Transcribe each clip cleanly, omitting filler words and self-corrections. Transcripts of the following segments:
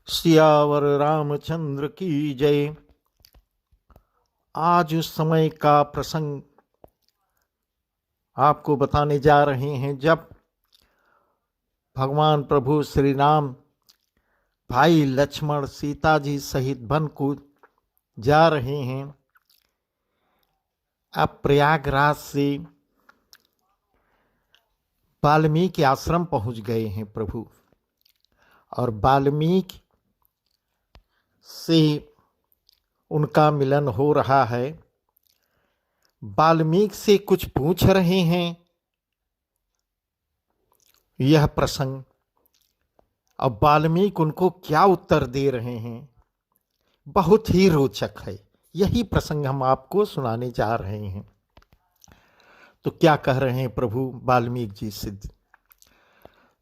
सियावर रामचंद्र की जय। आज उस समय का प्रसंग आपको बताने जा रहे हैं जब भगवान प्रभु श्री राम भाई लक्ष्मण सीता जी सहित वन को जा रहे हैं। अब प्रयागराज से वाल्मीकि आश्रम पहुंच गए हैं प्रभु, और वाल्मीकि से उनका मिलन हो रहा है। वाल्मीकि से कुछ पूछ रहे हैं। यह प्रसंग, अब वाल्मीकि उनको क्या उत्तर दे रहे हैं, बहुत ही रोचक है। यही प्रसंग हम आपको सुनाने जा रहे हैं। तो क्या कह रहे हैं प्रभु वाल्मीकि जी से?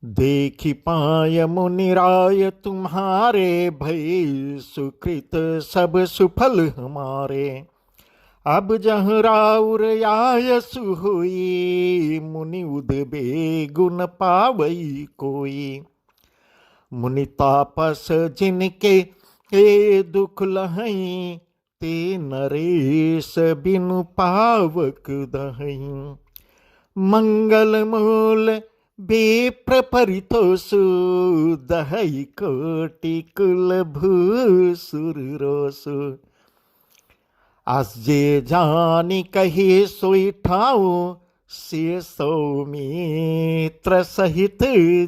देखी पाय मुनिराय तुम्हारे, भई सुकृत सब सुफल हमारे। अब जह राउर आयसु हुई, मुनि उदबे गुण पावई कोई। मुनि तापस जिनके ए दुख लहई, ते नरेश बिनु पावक दहई। मंगल मूल विप्र परितोषु, दहई कोटि कुल भूसुर रोसु। आज जे जानी कही सोई ठाऊ, से सौमित्र सहित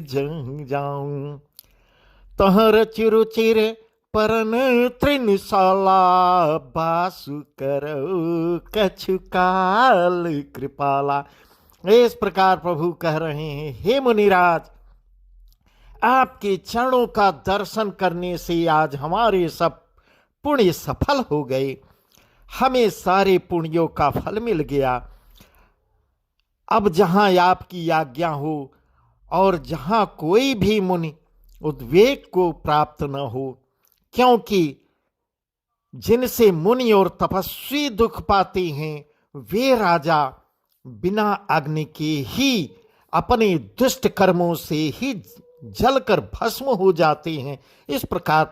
जंग जाऊं। तहर चिरुचिर परन त्रिनशाला, बासु करो कछु काल कृपाला। इस प्रकार प्रभु कह रहे हैं, हे मुनिराज, आपके चरणों का दर्शन करने से आज हमारे सब पुण्य सफल हो गए। हमें सारे पुण्यों का फल मिल गया। अब जहां आपकी आज्ञा हो और जहां कोई भी मुनि उद्वेग को प्राप्त न हो, क्योंकि जिनसे मुनि और तपस्वी दुख पाते हैं वे राजा बिना अग्नि के ही अपने दुष्ट कर्मों से ही जलकर भस्म हो जाते हैं। इस प्रकार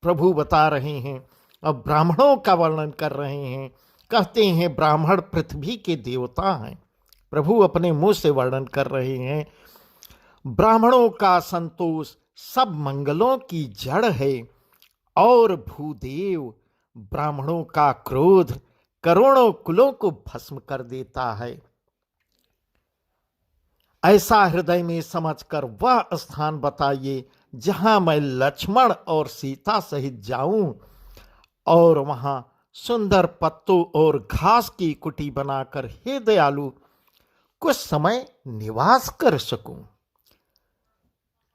प्रभु बता रहे हैं। अब ब्राह्मणों का वर्णन कर रहे हैं। कहते हैं ब्राह्मण पृथ्वी के देवता हैं। प्रभु अपने मुंह से वर्णन कर रहे हैं। ब्राह्मणों का संतोष सब मंगलों की जड़ है, और भूदेव ब्राह्मणों का क्रोध करोड़ों कुलों को भस्म कर देता है। ऐसा हृदय में समझकर वह स्थान बताइए जहां मैं लक्ष्मण और सीता सहित जाऊं, और वहां सुंदर पत्तों और घास की कुटी बनाकर हे दयालु कुछ समय निवास कर सकूं।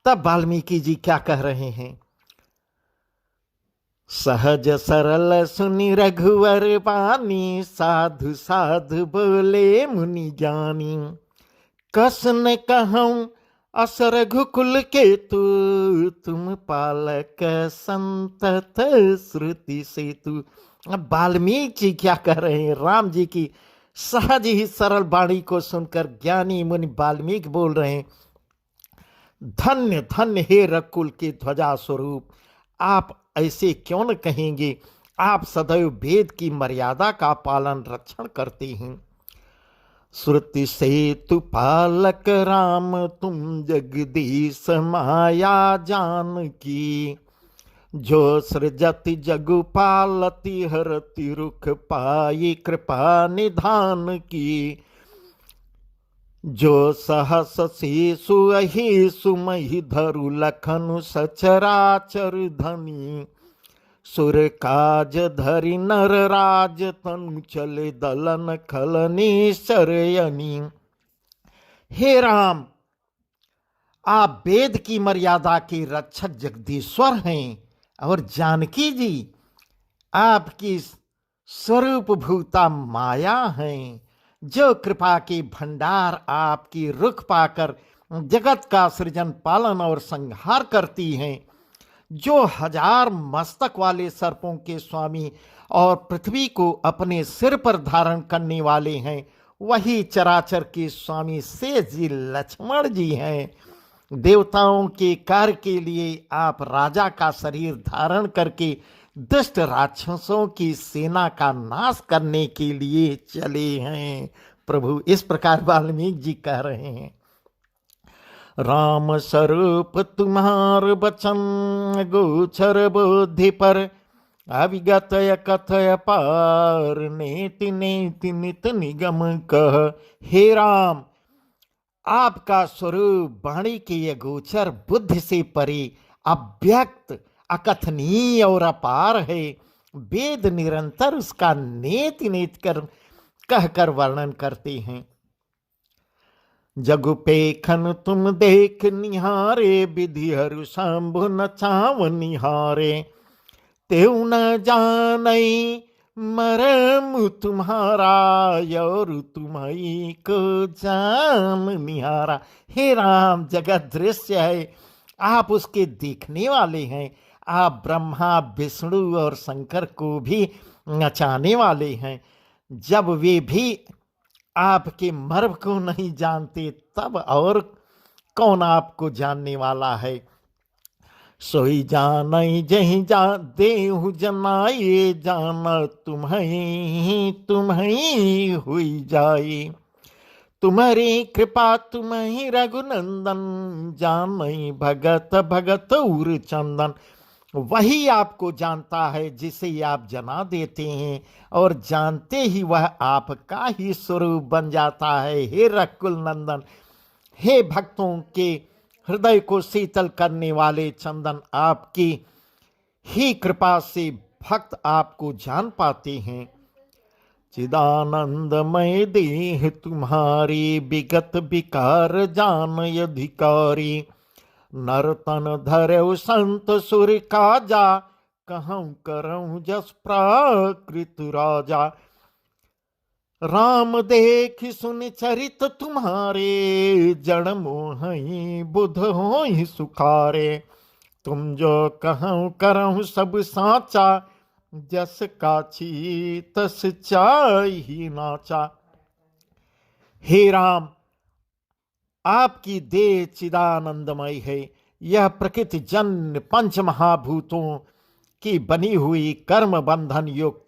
तब वाल्मीकि जी क्या कह रहे हैं? सहज सरल सुनि रघुवर बानी, साधु साधु बोले मुनि ज्ञानी। कस न कहूं अस रघुकुल के तू, तुम पालक संतत श्रुति से तू। अब वाल्मीकि जी क्या कह रहे हैं? राम जी की सहज ही सरल वाणी को सुनकर ज्ञानी मुनि वाल्मीकि बोल रहे हैं, धन्य धन्य हे रघुकुल के ध्वजा स्वरूप, आप ऐसे क्यों न कहेंगे? आप सदैव वेद की मर्यादा का पालन रक्षण करते हैं। श्रुति से तु पालक राम, तुम जगदीश माया जान की। जो सृजत जगु पालती, हरति रुख पाई कृपा निधान की। जो सहस शीशु अहि सुमहि धरु, लखनु सचराचर धनी। सुर काज धरि नर राज, तनु चले दलन खलनी शरयनी। हे राम, आप वेद की मर्यादा के रक्षक जगदीश्वर हैं, और जानकी जी आपकी स्वरूप भूता माया हैं, जो कृपा के भंडार आपकी रुख पाकर जगत का सृजन पालन और संहार करती हैं। जो हजार मस्तक वाले सर्पों के स्वामी और पृथ्वी को अपने सिर पर धारण करने वाले हैं, वही चराचर के स्वामी शेष जी लक्ष्मण जी हैं। देवताओं के कार्य के लिए आप राजा का शरीर धारण करके दुष्ट राक्षसों की सेना का नाश करने के लिए चले हैं प्रभु। इस प्रकार वाल्मीकि जी कह रहे हैं। राम स्वरूप तुम्हार बचन गोचर बुद्धि पर, अविगतय कथय पार, नेति नेति नित निगम कह। हे राम, आपका स्वरूप वाणी के ये गोचर बुद्धि से परे, अव्यक्त, अकथनीय और अपार है। वेद निरंतर उसका नेति नेति कर कहकर वर्णन करते हैं। जगु पेखन तुम देख निहारे, विधि हरु शंभु न चाव निहारे। तेउ न जानई मरम तुम्हारा, और तुम्हारी को जान निहारा। हे राम, जगत दृश्य है, आप उसके देखने वाले हैं। आप ब्रह्मा विष्णु और शंकर को भी नचाने वाले हैं। जब वे भी आपके मर्म को नहीं जानते, तब और कौन आपको जानने वाला है। सोई जानई जही जा देहु जनाए, जान तुम्हें हुई जाए। तुम्हारी कृपा तुम्हें रघुनंदन, जानई भगत भगत उर चंदन। वही आपको जानता है जिसे आप जना देते हैं, और जानते ही वह आपका ही स्वरूप बन जाता है। हे रकुल नंदन, हे भक्तों के हृदय को शीतल करने वाले चंदन, आपकी ही कृपा से भक्त आपको जान पाते हैं। चिदानंदमय देह तुम्हारी, विगत विकार जान अधिकारी। नरतन धरऊ संत सुर काजा, कहूँ करऊँ जस प्राकृत राजा। राम देख सुन चरित तुम्हारे, जड़ मोहि बुध होहि सुखारे। तुम जो कहूँ करऊँ सब साचा, जस काछी तस चाहि नाचा। हे राम, आपकी देह चिदानंदमय है। यह प्रकृति जन्य पंच महाभूतों की बनी हुई कर्म बंधन युक्त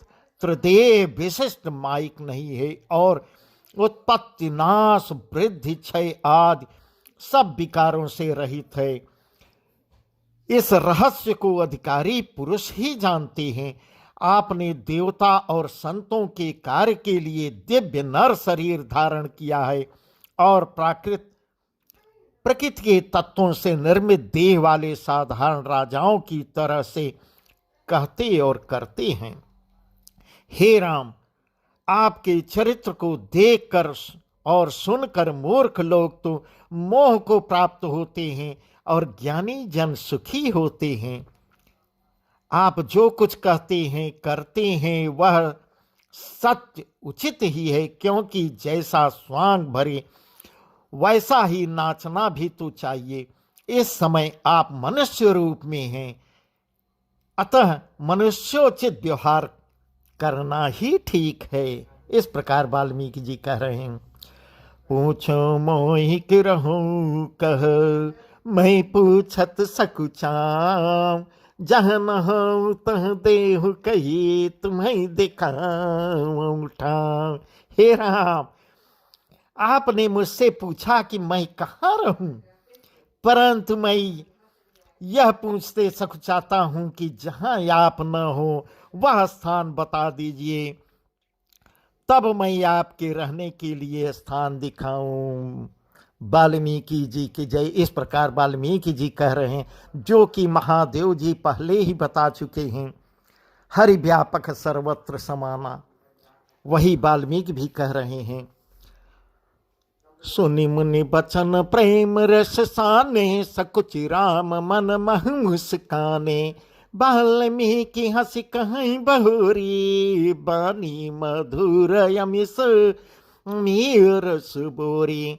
त्रिदेह विशिष्ट माइक नहीं है, और उत्पत्ति नाश वृद्धि क्षय आदि सब विकारों से रहित है। इस रहस्य को अधिकारी पुरुष ही जानते हैं। आपने देवता और संतों के कार्य के लिए दिव्य नर शरीर धारण किया है, और प्रकृति के तत्वों से निर्मित देह वाले साधारण राजाओं की तरह से कहते और करते हैं। हे राम, आपके चरित्र को देखकर और सुनकर मूर्ख लोग तो मोह को प्राप्त होते हैं, और ज्ञानी जन सुखी होते हैं। आप जो कुछ कहते हैं करते हैं वह सत्य उचित ही है, क्योंकि जैसा स्वांग भरे वैसा ही नाचना भी तो चाहिए। इस समय आप मनुष्य रूप में हैं, अतः मनुष्योचित व्यवहार करना ही ठीक है। इस प्रकार वाल्मीकि जी कह रहे हैं। पूछो मोहि रहूं कह, मैं पूछत सकुचाम। जहाँ न हो तह देहु कही, तुम्हें दिखाऊं उठाऊं। हे राम, आपने मुझसे पूछा कि मैं कहाँ रहूं, परंतु मैं यह पूछते सकुचाता हूं कि जहां आप न हो वह स्थान बता दीजिए, तब मैं आपके रहने के लिए स्थान दिखाऊं। वाल्मीकि जी की जय। इस प्रकार वाल्मीकि जी कह रहे हैं, जो कि महादेव जी पहले ही बता चुके हैं। हरि व्यापक सर्वत्र समाना, वही वाल्मीकि भी कह रहे हैं। सुनि मुनि बचन प्रेम रस साने, सकुचि राम मन मह मुस्काने। वाल्मीकि हंसी कहीं बहुरी, बानी मधुर यमिस मीर सुबोरी।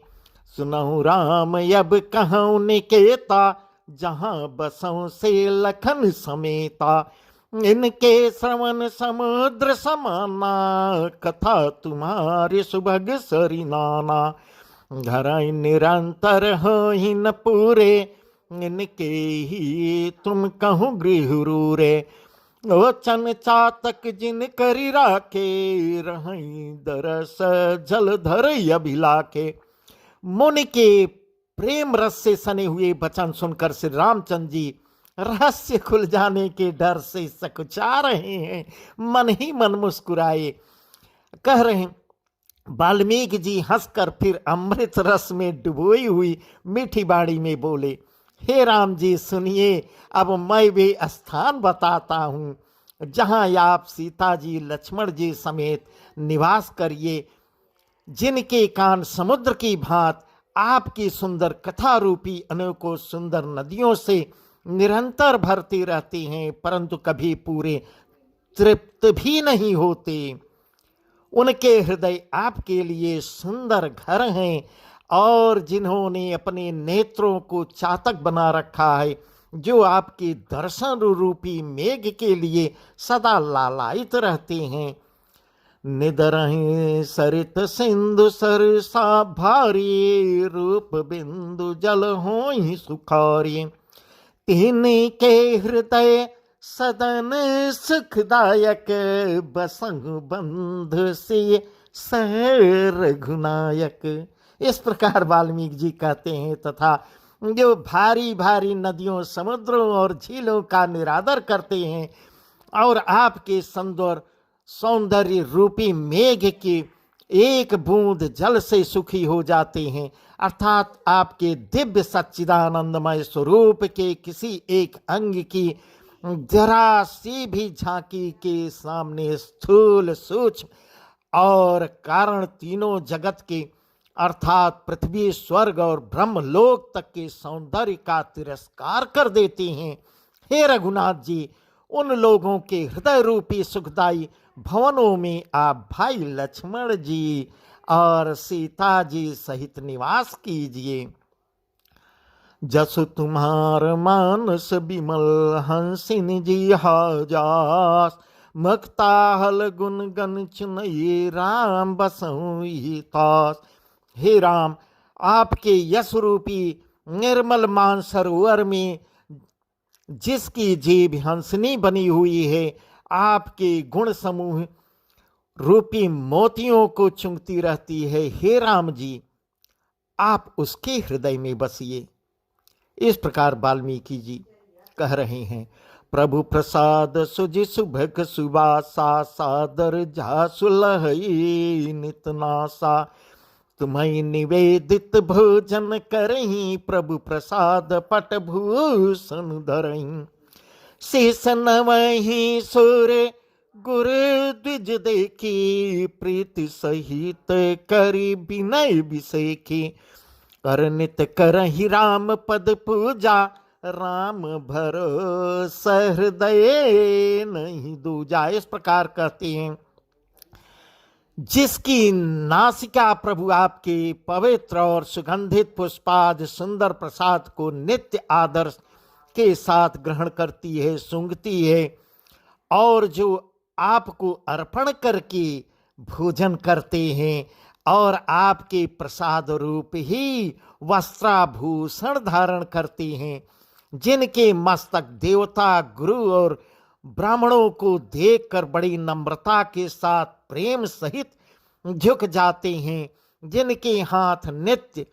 सुनहु राम अब कहूँ निकेता, जहाँ बसों से लखन समेता। इनके श्रवण समुद्र समाना, कथा तुम्हारी सुभग सरिनाना। घर निरंतर हो ही न पूरे, इनके ही तुम कहूँ गृह रूरे। ओ चन चातक जिन करी राखे, रही दरस जलधर अभिलाखे। मुनि के प्रेम रस से सने हुए वचन सुनकर श्री रामचंद्र जी रहस्य खुल जाने के डर से सकुचा रहे हैं, मन ही मन मुस्कुराए। कह रहे हैं, वाल्मीकि जी हंसकर फिर अमृत रस में डुबोई हुई मीठी बाणी में बोले, हे राम जी सुनिए, अब मैं वे स्थान बताता हूँ जहाँ आप सीता जी लक्ष्मण जी समेत निवास करिए, जिनके कान समुद्र की भांत आपकी सुंदर कथा रूपी अनेकों सुंदर नदियों से निरंतर भरती रहती हैं, परंतु कभी पूरे तृप्त भी नहीं होते। उनके हृदय आपके लिए सुंदर घर हैं, और जिन्होंने अपने नेत्रों को चातक बना रखा है, जो आपके दर्शन रूपी मेघ के लिए सदा लालायित रहते हैं। निदरहि सरित सिंधु सरसा भारी, रूप बिंदु जल होई सुखारी। तिन्हीं के हृदय सदन सुखदायक, बसंग बंध से सह रघुनायक। इस प्रकार वाल्मीकि जी कहते हैं, तथा जो भारी भारी नदियों, समुद्रों और झीलों का निरादर करते हैं और आपके सौंदर्य रूपी मेघ की एक बूंद जल से सुखी हो जाते हैं, अर्थात आपके दिव्य सच्चिदानंदमय स्वरूप के किसी एक अंग की जरा सी भी झांकी के सामने स्थूल सूक्ष्म और कारण तीनों जगत के अर्थात पृथ्वी, स्वर्ग और ब्रह्मलोक तक के सौंदर्य का तिरस्कार कर देते हैं। हे रघुनाथ जी, उन लोगों के हृदय रूपी सुखदायी भवनों में आप भाई लक्ष्मण जी और सीता जी सहित निवास कीजिए। जसु तुम्हार मानस बिमल, हंसिन जी हाजास, मक्ताहल गुण गण चुनई, राम बसई तास। हे राम, आपके यश रूपी निर्मल मान सरोवर में जिसकी जीभ हंसनी बनी हुई है, आपके गुण समूह रूपी मोतियों को चुंगती रहती है। हे राम जी, आप उसके हृदय में बसिए। इस प्रकार वाल्मीकि जी कह रहे हैं, प्रभु प्रसाद सुजि सुभग सुवासा, सादर जा सुलहई नितनासा। तुम्हें निवेदित भोजन करही, प्रभु प्रसाद पट भूषण धरही। शेष नवहि सुर गुर द्विज देखी, प्रीति सहित करी विनय विषेखी। कर नित करहि राम पद पूजा, राम भरोसा हृदय नहीं दूजा। इस प्रकार कहते हैं, जिसकी नासिका प्रभु आपके पवित्र और सुगंधित पुष्पाद सुंदर प्रसाद को नित्य आदर के साथ ग्रहण करती है, सूंघती है, और जो आपको अर्पण करके भोजन करते हैं और आपके प्रसाद रूप ही वस्त्राभूषण धारण करते हैं, जिनके मस्तक देवता, गुरु और ब्राह्मणों को देखकर बड़ी नम्रता के साथ प्रेम सहित झुक जाते हैं, जिनके हाथ नित्य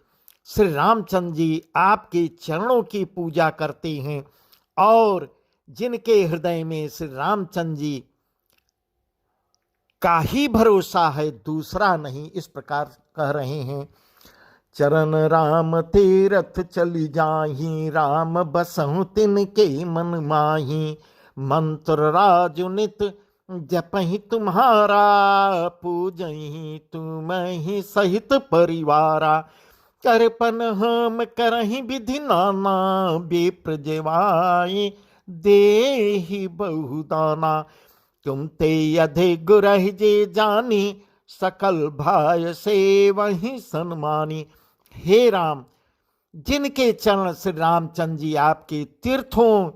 श्री रामचंद्र जी आपके चरणों की पूजा करते हैं, और जिनके हृदय में श्री रामचंद्र जी का ही भरोसा है, दूसरा नहीं। इस प्रकार कह रहे हैं, चरण राम तीरथ चली जाही, राम बसहु तिनके मन माही। मंत्र राजुनित जपहि तुम्हारा, पूजहि तुम ही सहित परिवारा। करपन हम करहि विधि नाना, विप्र जेवाई देहि बहुदाना। तुम ते यधे गुरहि जे जानी, सकल भाय से वही सन्मानी। हे राम, जिनके चरण श्री रामचंद्र जी आपके तीर्थों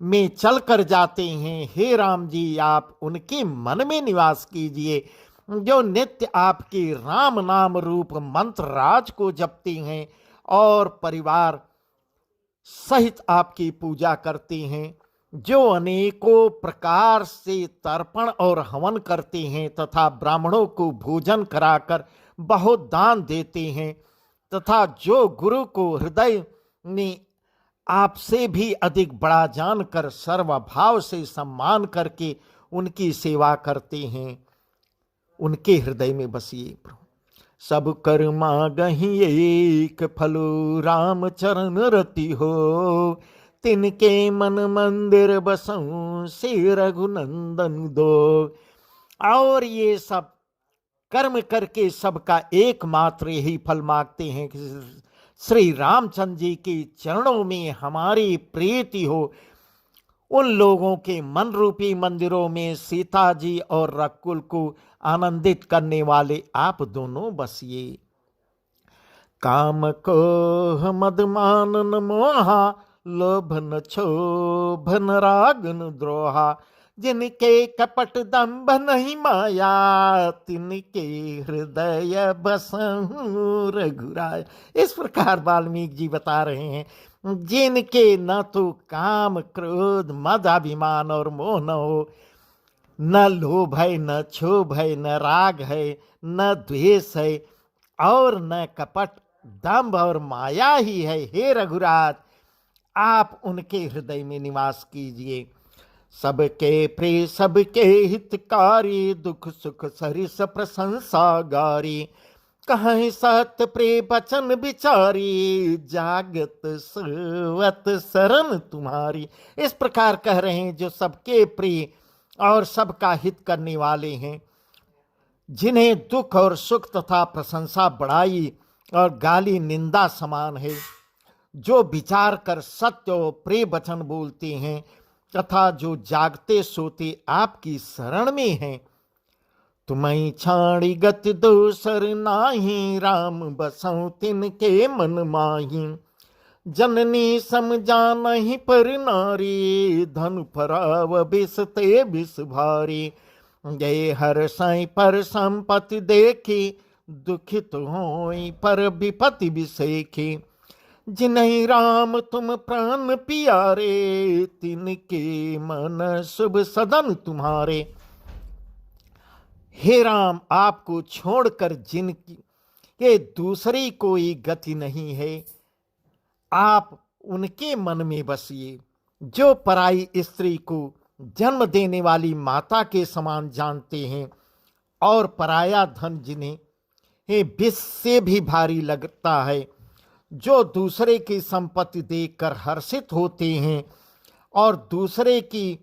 में चल कर जाते हैं, हे राम जी, आप उनके मन में निवास कीजिए। जो नित्य आपके राम नाम रूप मंत्र राज को जपते हैं और परिवार सहित आपकी पूजा करते हैं, जो अनेकों प्रकार से तर्पण और हवन करते हैं तथा ब्राह्मणों को भोजन कराकर बहुत दान देते हैं, तथा जो गुरु को हृदय में आपसे भी अधिक बड़ा जानकर सर्वभाव से सम्मान करके उनकी सेवा करते हैं, उनके हृदय में बसिए प्रभु। सब कर्मा गही एक फलो राम चरण रति हो, तिनके मन मंदिर बसऊं से रघुनंदन दो। और ये सब कर्म करके सबका एकमात्र यही फल मांगते हैं कि श्री रामचंद्र जी के चरणों में हमारी प्रीति हो। उन लोगों के मन रूपी मंदिरों में सीता जी और रकुल को आनंदित करने वाले आप दोनों बसिए। काम को मद मानन मोहा, लोभन क्षोभन रागन द्रोहा, जिनके कपट दंभ नहीं माया, तिनके हृदय बसहु रघुराय। इस प्रकार वाल्मीकि जी बता रहे हैं, जिनके न तो काम क्रोध मद अभिमान और मोह न हो, न लोभ है, न क्षोभ है, न राग है, न द्वेष है, और न कपट दंभ और माया ही है। हे रघुराज, आप उनके हृदय में निवास कीजिए। सबके प्रिय सबके हितकारी, दुख सुख सरिस प्रशंसा गारी, कहीं सत्य प्रिय बचन बिचारी, जागत सुवत शरण तुम्हारी। इस प्रकार कह रहे हैं, जो सबके प्रिय और सबका हित करने वाले हैं, जिन्हें दुख और सुख तथा प्रशंसा बड़ाई और गाली निंदा समान है, जो विचार कर सत्य और प्रिय वचन बोलते हैं तथा जो जागते सोते आपकी शरण में हैं। तुम्हें छाड़ी गति दोसर नाही, राम बसऊं तिनके मन माही, जननी समझानहि पर नारी, धन फराव बिसते बिस भारी, जय हर साई पर संपत्ति देखी, दुखित होई पर विपत्ति बिसेखी, जिन्हीं राम तुम प्राण पियारे, तिनके मन शुभ सदन तुम्हारे। हे राम, आपको छोड़कर जिनकी के दूसरी कोई गति नहीं है, आप उनके मन में बसिए। जो पराई स्त्री को जन्म देने वाली माता के समान जानते हैं और पराया धन जिन्हें विष से भी भारी लगता है, जो दूसरे की संपत्ति देखकर हर्षित होते हैं और दूसरे की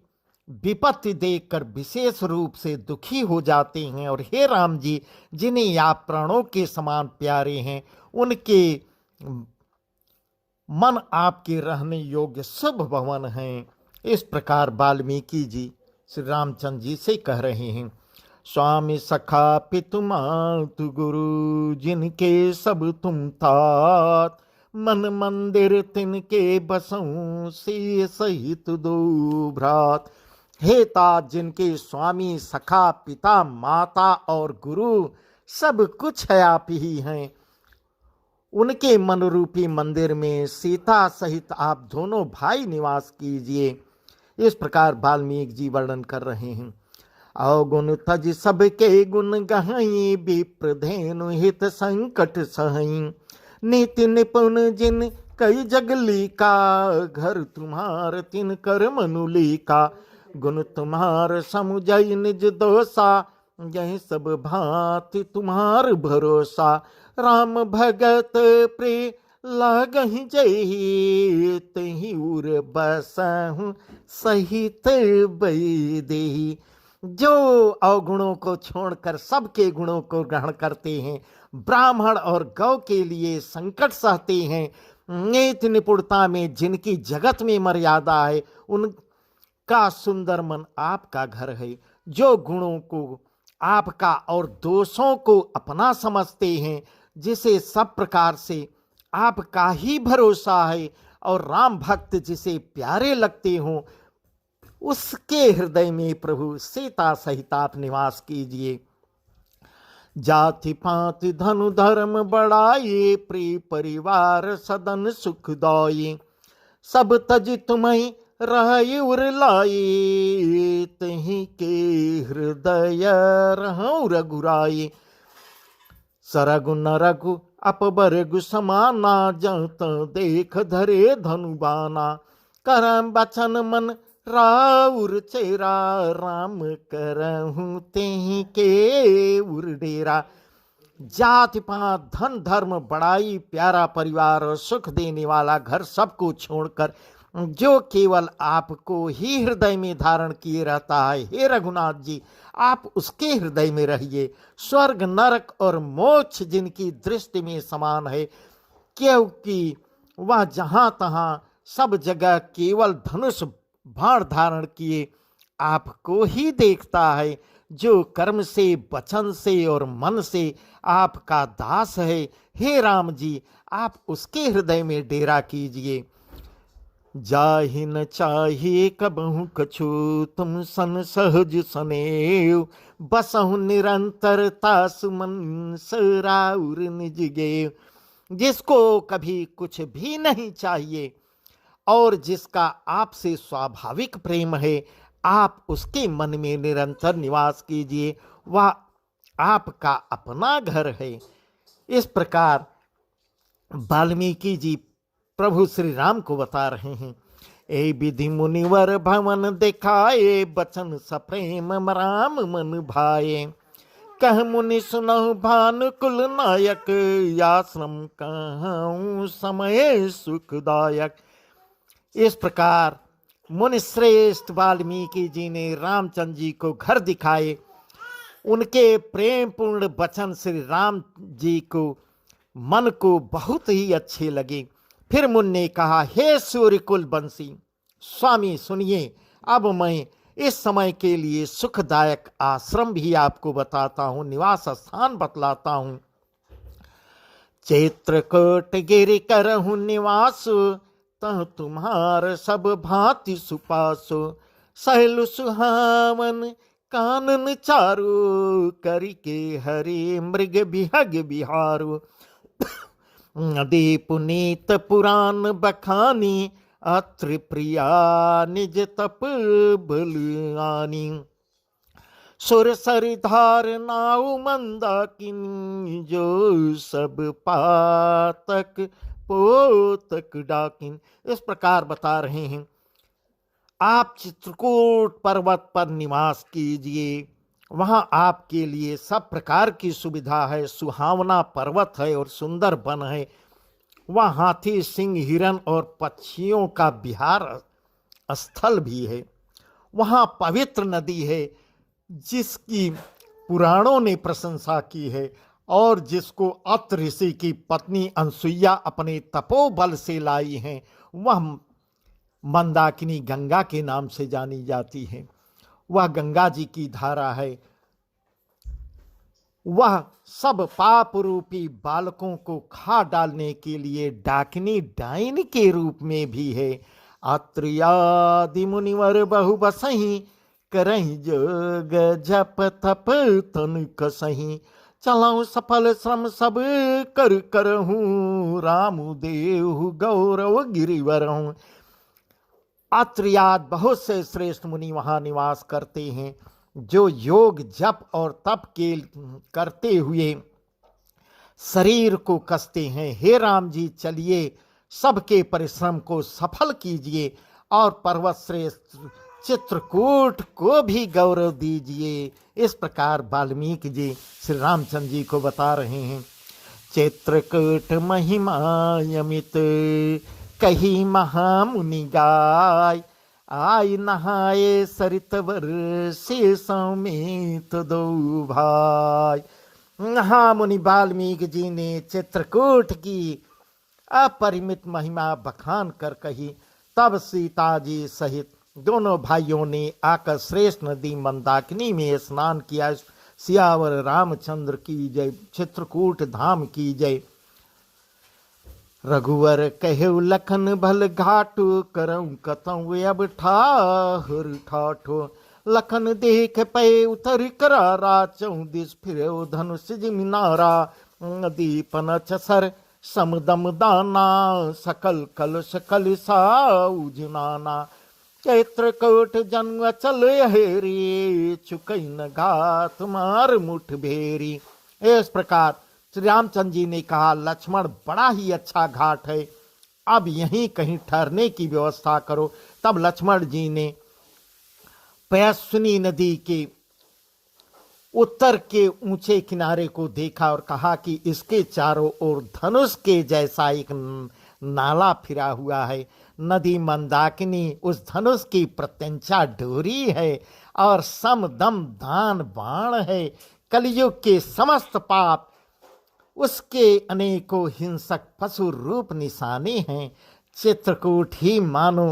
विपत्ति देखकर विशेष रूप से दुखी हो जाते हैं, और हे राम जी, जिन्हें आप प्राणों के समान प्यारे हैं, उनके मन आपके रहने योग्य शुभ भवन हैं। इस प्रकार वाल्मीकि जी श्री रामचंद्र जी से कह रहे हैं। स्वामी सखा पितु मातु गुरु, जिनके सब तुम तात, मन मंदिर तिनके बसऊं से सहित दो भ्रात। हे तात, जिनके स्वामी सखा पिता माता और गुरु सब कुछ है आप ही हैं, उनके मन रूपी मंदिर में सीता सहित आप दोनों भाई निवास कीजिए। इस प्रकार वाल्मीकि जी वर्णन कर रहे हैं। अवगुण तज सबके गुण गहई, विप्रधेनु हित संकट सहई, नीति निपुण जिन कई जगली का, घर तुम्हार तिन कर मनुली का, गुण तुम्हार समुझई निज दोषा, यही सब भांति तुम्हार भरोसा, राम भगत प्रिय लागहि जही, तही उर बसहु सहित बैदेही। जो अवगुणों को छोड़कर सबके गुणों को ग्रहण करते हैं, ब्राह्मण और गौ के लिए संकट सहते हैं, नीति निपुणता में जिनकी जगत में मर्यादा है, उनका सुंदर मन आपका घर है। जो गुणों को आपका और दोषों को अपना समझते हैं, जिसे सब प्रकार से आपका ही भरोसा है, और राम भक्त जिसे प्यारे लगते हों, उसके हृदय में प्रभु सीता सहित आप निवास कीजिए। जाति पाति धनु धर्म बढ़ाए, प्रिय परिवार सदन सुख दाये। सब तज तुम्हें रह उर लाए, तही के हृदय रहूं रघुराए। सरगु नरगु अपबरगु समाना, जत देख धरे धनुबाना। करम बचन मन राउर चेरा, राम करहूं तेहि के उर डेरा। जाति पात धन धर्म बड़ाई, प्यारा परिवार और सुख देने वाला घर सबको छोड़कर जो केवल आपको ही हृदय में धारण किए रहता है, हे रघुनाथ जी आप उसके हृदय में रहिए। स्वर्ग नरक और मोक्ष जिनकी दृष्टि में समान है, क्योंकि वह जहां तहां सब जगह केवल धनुष बाण धारण किए आपको ही देखता है। जो कर्म से, वचन से और मन से आपका दास है, हे राम जी आप उसके हृदय में डेरा कीजिए। जाहि न चाहिए कबहु कछु, तुम सन सहज सनेव। बसहु निरंतरता सुमन, सराउर निज गेव। जिसको कभी कुछ भी नहीं चाहिए और जिसका आपसे स्वाभाविक प्रेम है, आप उसके मन में निरंतर निवास कीजिए, वह आपका अपना घर है। इस प्रकार वाल्मीकि जी प्रभु श्री राम को बता रहे हैं। ए विधि मुनिवर भवन दिखाए, बचन सप्रेम राम मन भाए। कह मुनि सुनहु भानुकुल नायक, आश्रम कहूँ समय सुखदायक। इस प्रकार मुनि श्रेष्ठ वाल्मीकि जी ने रामचंद्र जी को घर दिखाए। उनके प्रेम पूर्ण वचन श्री राम जी को मन को बहुत ही अच्छे लगे। फिर मुनि ने कहा, हे सूर्यकुल बंसी स्वामी सुनिए, अब मैं इस समय के लिए सुखदायक आश्रम भी आपको बताता हूँ, निवास स्थान बतलाता हूँ। चित्रकूट गिरि करहु निवास, तह तुम्हार सब भांति सुपासो। सहलु सुहावन कानन चारु, करि के हरि मृग बिहग बिहारु। नदी पुनीत पुराण बखानी, अत्रि प्रिया निज तप बलियानी। सुर सरिधार नाउ मंदाकिनी, जो सब पातक पोतक डाकिन। इस प्रकार बता रहे हैं, आप चित्रकूट पर्वत पर निवास कीजिए, वहां आपके लिए सब प्रकार की सुविधा है। सुहावना पर्वत है और सुंदर वन है। वह हाथी, सिंह, हिरन और पक्षियों का विहार स्थल भी है। वहां पवित्र नदी है जिसकी पुराणों ने प्रशंसा की है और जिसको अत्रि ऋषि की पत्नी अनसुईया अपने तपोबल से लाई हैं। वह मंदाकिनी गंगा के नाम से जानी जाती है। वह गंगा जी की धारा है। वह सब पाप रूपी बालकों को खा डालने के लिए डाकिनी डाइन के रूप में भी है। अत्रियादि मुनिवर बहु बसही, करहि जोग जप तप तन कसही। चलाऊं सफल श्रम सब कर करहूँ, रामु देहु गौरव गिरिवरहूँ। अत्रियाद बहुत से श्रेष्ठ मुनि वहाँ निवास करते हैं, जो योग जप और तप के करते हुए शरीर को कसते हैं। हे राम जी चलिए, सबके परिश्रम को सफल कीजिए और पर्वत श्रेष्ठ चित्रकूट को भी गौरव दीजिए। इस प्रकार वाल्मीकि जी श्री रामचंद्र जी को बता रहे हैं। चित्रकूट महिमा यमित, कही महामुनि गाय। आय नहाए सरितवर, शेषों में तो दो भाई। महामुनि वाल्मीकि जी ने चित्रकूट की अपरिमित महिमा बखान कर कही। तब सीता जी सहित दोनों भाइयों ने आकर श्रेष्ठ नदी मंदाकिनी में स्नान किया। सियावर रामचंद्र की जय, चित्रकूट धाम की जय। रघुवर कहेउ लखन भल घाटो, करऊं कतऊं अब ठाहुर ठाठो। लखन देख पे उतर करारा, 14 फिर धनुष जिमिनारा। दीपन छसर समदम दाना, सकल कलश कलिसा उजनाना। चैत्र कोट जन्म चल हेरी, चुकई न घात मार मुठ भेरी। इस प्रकार श्री रामचंद्र जी ने कहा, लक्ष्मण बड़ा ही अच्छा घाट है, अब यहीं कहीं ठहरने की व्यवस्था करो। तब लक्ष्मण जी ने पयस्विनी नदी के उत्तर के ऊंचे किनारे को देखा और कहा कि इसके चारों ओर धनुष के जैसा एक नाला फिरा हुआ है। नदी मंदाकिनी उस धनुष की प्रत्यंचा डोरी है और समदम दान बाण है। कलयुग के समस्त पाप उसके अनेकों हिंसक पशु रूप निशाने हैं। चित्रकूट ही मानो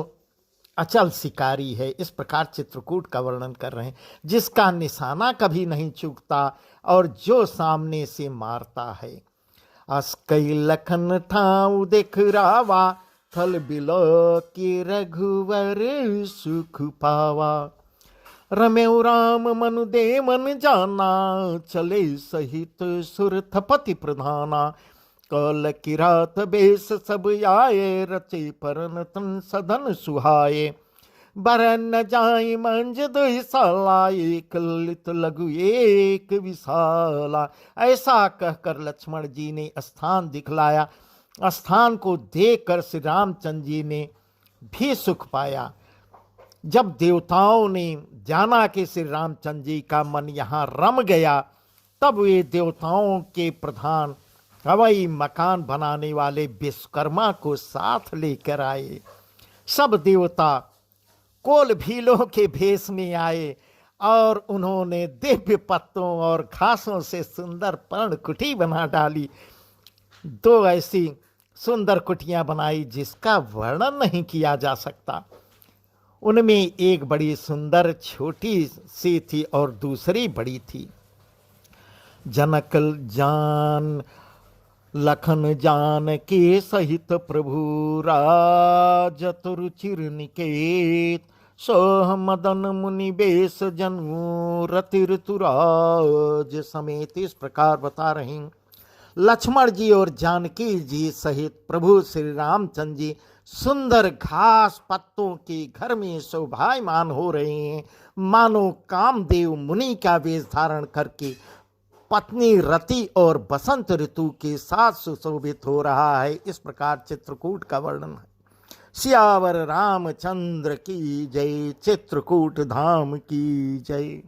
अचल शिकारी है। इस प्रकार चित्रकूट का वर्णन कर रहे हैं, जिसका निशाना कभी नहीं चूकता और जो सामने से मारता है। अस्कई लखन ठाऊ देख रावा, थल बिलो के रघुवर सुख पावा। रमेउ राम मनु दे मन जाना, चले सहित सुरथपति प्रधाना। कल किरात बेस सब आए, रचे परन तन सदन सुहाए। बरन जाय मंज दुई साला, एक लित लघु एक विशाला। ऐसा कहकर लक्ष्मण जी ने स्थान दिखलाया। स्थान को देखकर श्री रामचंद्र जी ने भी सुख पाया। जब देवताओं ने जाना कि श्री रामचंद्र जी का मन यहाँ रम गया, तब वे देवताओं के प्रधान हवाई मकान बनाने वाले विश्वकर्मा को साथ लेकर आए। सब देवता कोल भीलों के भेष में आए और उन्होंने दिव्य पत्तों और घासों से सुंदर पर्णकुटी बना डाली। 2 ऐसी सुंदर कुटियां बनाई जिसका वर्णन नहीं किया जा सकता। उनमें एक बड़ी सुंदर छोटी सी थी और दूसरी बड़ी थी। जनक जान लखन जान के सहित प्रभु, राज रुचिर निकेत। सोह मदन मुनि बेस जनु, रति ऋतुराज समेत। इस प्रकार बता रहे हैं, लक्ष्मण जी और जानकी जी सहित प्रभु श्री रामचंद्र जी सुंदर घास पत्तों के घर में शोभायमान हो रहे हैं, मानो कामदेव मुनि का वेश धारण करके पत्नी रति और बसंत ऋतु के साथ सुशोभित हो रहा है। इस प्रकार चित्रकूट का वर्णन है। सियावर रामचंद्र की जय, चित्रकूट धाम की जय।